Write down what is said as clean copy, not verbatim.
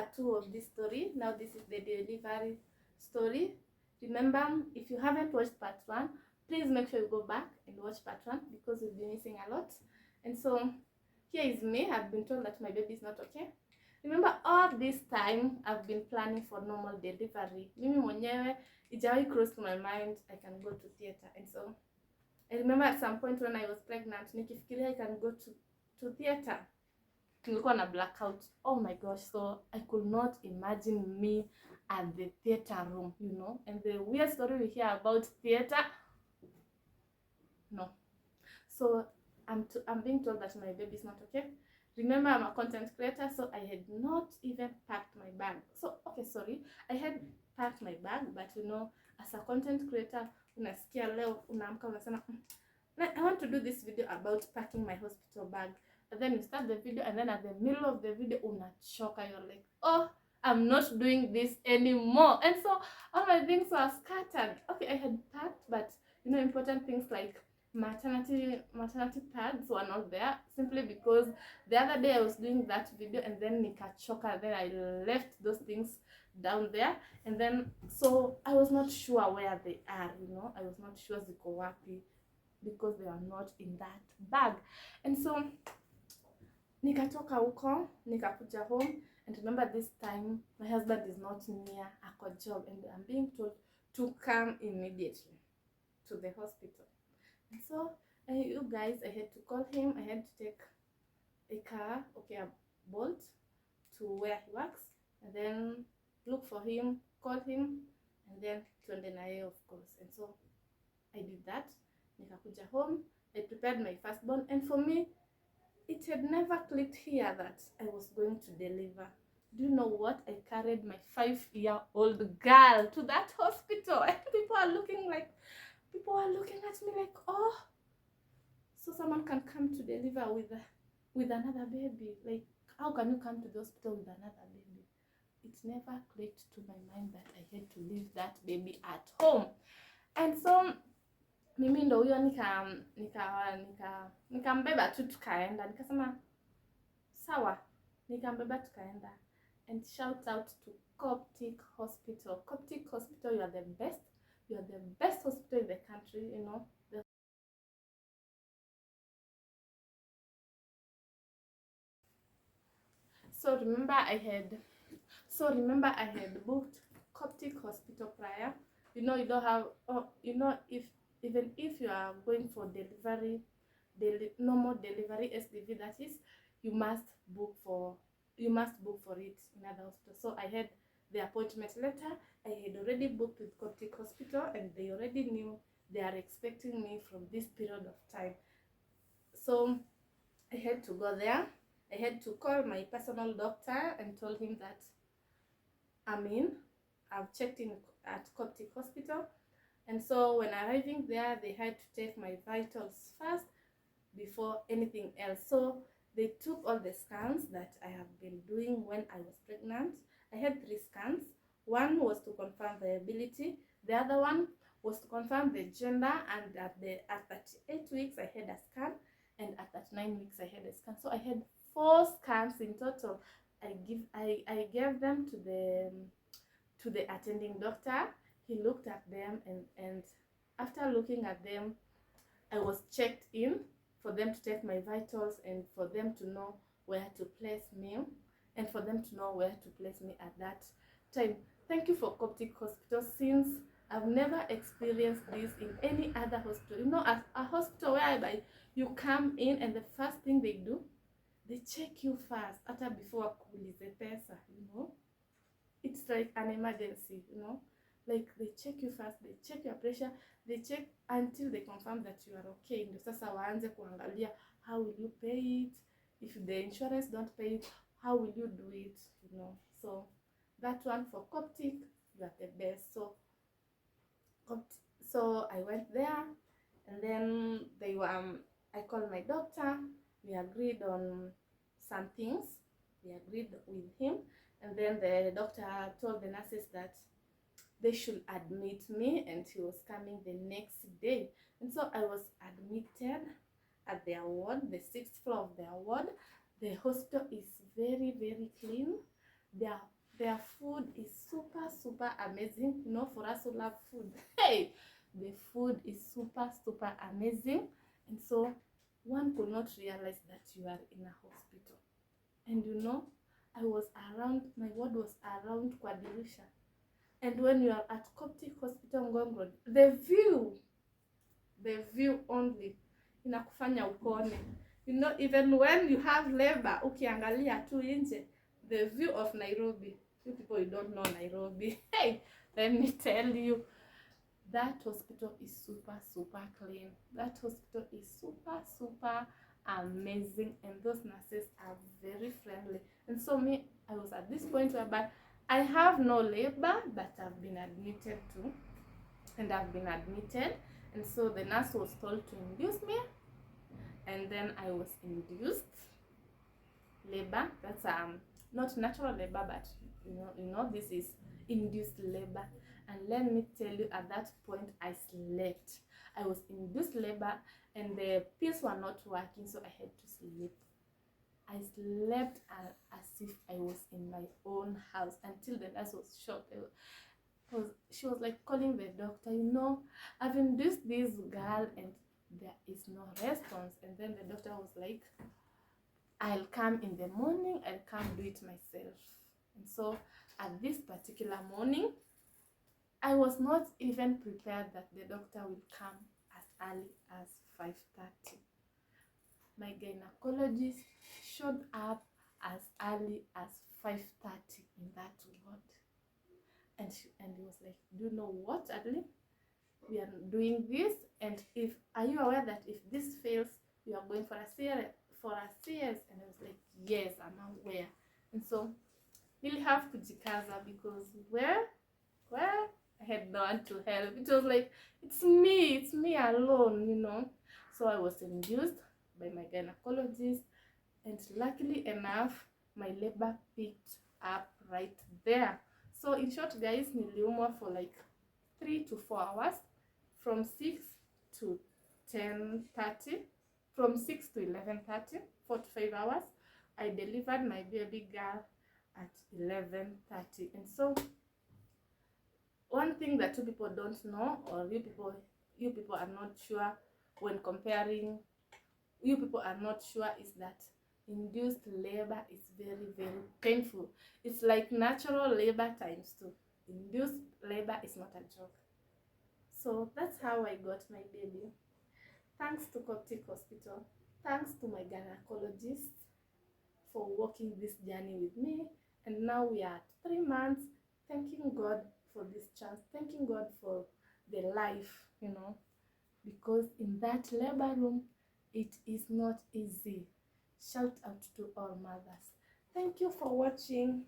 part 2 of this story. Now this is the delivery story. Remember, if you haven't watched part 1, please make sure you go back and watch part 1 because you'll be missing a lot. And so here is me. I've been told that my baby is not okay. Remember, all this time I've been planning for normal delivery. Mimi mwenyewe ijawahi cross to my mind I can go to theater. And so I remember at some point when I was pregnant, nikifikiria I can go to theater, nilikuwa na blackout. Oh my gosh, so I could not imagine me at the theater room, you know. And the weird story we hear about theater, no. So I'm being told that my baby is not okay. Remember, I'm a content creator, so I had not even packed my bag. So okay, sorry, I had packed my bag, but you know, as a content creator, unasikia leo unaamka unasema I want to do this video about packing my hospital bag. And then you start the video, and then at the middle of the video unachoka, you're like, oh, I'm not doing this anymore. And so all my things were scattered. Okay, I had packed, but you know, important things like maternity pads were not there, simply because the other day I was doing that video and then nikachoka, then I left those things down there, and then so I was not sure where they are, you know. I was not sure ziko wapi because they are not in that bag. And so nikatoka huko nikakuja home, and remember this time my husband is not near, ako job, and I'm being told to come immediately to the hospital. And so you guys, I had to call him. I had to take a car, okay, a Bolt to where he works, and then look for him, call him, and then tuende naye, of course. And so I did that. Nikakuja home, I prepared my firstborn, and for me it had never clicked here that I was going to deliver. Do you know what? I carried my 5-year-old girl to that hospital, and people are looking at me like, oh, so someone can come to deliver with another baby. Like, how can you come to the hospital with another baby? It never clicked to my mind that I had to leave that baby at home. And so mimi ndo huyo nikambeba tu tukaenda, nikasema sawa, nikambeba tukaenda. And shout out to Coptic Hospital. Coptic Hospital, you are the best. You are the best hospital in the country, you know. So remember I had booked Coptic Hospital prior. You know, you don't have, you know, even if you are going for delivery, normal delivery, SDV that is, you must book for it in other hospital. So I had the appointment letter. I had already booked with Coptic Hospital, and they already knew they are expecting me from this period of time. So I had to go there. I had to call my personal doctor and told him that I've checked in at Coptic Hospital. And so when arriving there, they had to take my vitals first before anything else. So they took all the scans that I have been doing when I was pregnant. I had 3 scans. One was to confirm viability. The other one was to confirm the gender, and at 38 weeks I had a scan, and at 39 weeks I had a scan. So I had 4 scans in total. I gave them to the attending doctor. He looked at them, and after looking at them, I was checked in for them to take my vitals and for them to know where to place me, and for them to know where to place me at that time. Thank you for Coptic Hospital, since I've never experienced this in any other hospital. You know, at a hospital whereby you come in and the first thing they do, they check you first, after before kuulize pesa, you know. It's like an emergency, you know. Like, they check you first, they check your pressure, they check until they confirm that you are okay. Ndio sasa waanze kuangalia how will you pay it, if the insurance don't pay it, how will you do it, you know. So that one for Coptic, you are the best. So I went there, and then I called my doctor. We agreed on some things. We agreed with him, and then the doctor told the nurses that they should admit me, and he was coming the next day. And so I was admitted at their ward, the 6th floor of their ward. The hospital is very, very clean. their food is super amazing. You know, for us who love food, hey, the food is super amazing. And so one could not realize that you are in a hospital. And you know, I was around, my ward was around kwa dirisha. And when you are at Coptic Hospital Ngong Road, the view only inakufanya ukone. You know, even when you have labor, ukiangalia tu nje, the view of Nairobi. You people, you don't know Nairobi. Hey, let me tell you, that hospital is super clean. That hospital is super amazing, and those nurses are very friendly. And so me, I was at this point whereby I have no labor, but I've been admitted to, and I've been admitted. And so the nurse was told to induce me, and then I was induced labor. That's not natural labor, but you know this is induced labor. And let me tell you, at that point I slept. I was induced labor and the pills were not working, so I had to sleep. I slept as if I was in my own house until the nurse was shocked. She was like calling the doctor, you know, I've induced this girl and there is no response. And then the doctor was like, I'll come in the morning, I'll come do it myself. And so at this particular morning, I was not even prepared that the doctor will come as early as 5:30. My gynecologist showed up as early as 5:30 in that ward. And he was like, do you know what, Adeline? We are doing this, and are you aware that if this fails, you are going for a CS? And I was like, yes, I'm aware. And so really have kujikaza, because where I had no one to help. It was like, it's me alone, you know. So I was induced by my gynecologist, and luckily enough, my labor picked up right there. So in short, guys, niliumwa for like 3 to 4 hours, from 6 to 10:30, from 6 to 11:30, 4 to 5 hours. I delivered my baby girl at 11:30. And so one thing that you people don't know, or you people are not sure when comparing, you people are not sure, is that induced labor is very painful. It's like natural labor times 2. Induced labor is not a joke. So that's how I got my baby. Thanks to Coptic Hospital. Thanks to my gynecologist for walking this journey with me. And now we are at 3 months. Thanking God for this chance. Thanking God for the life, you know. Because in that labor room, it is not easy. Shout out to all mothers. Thank you for watching.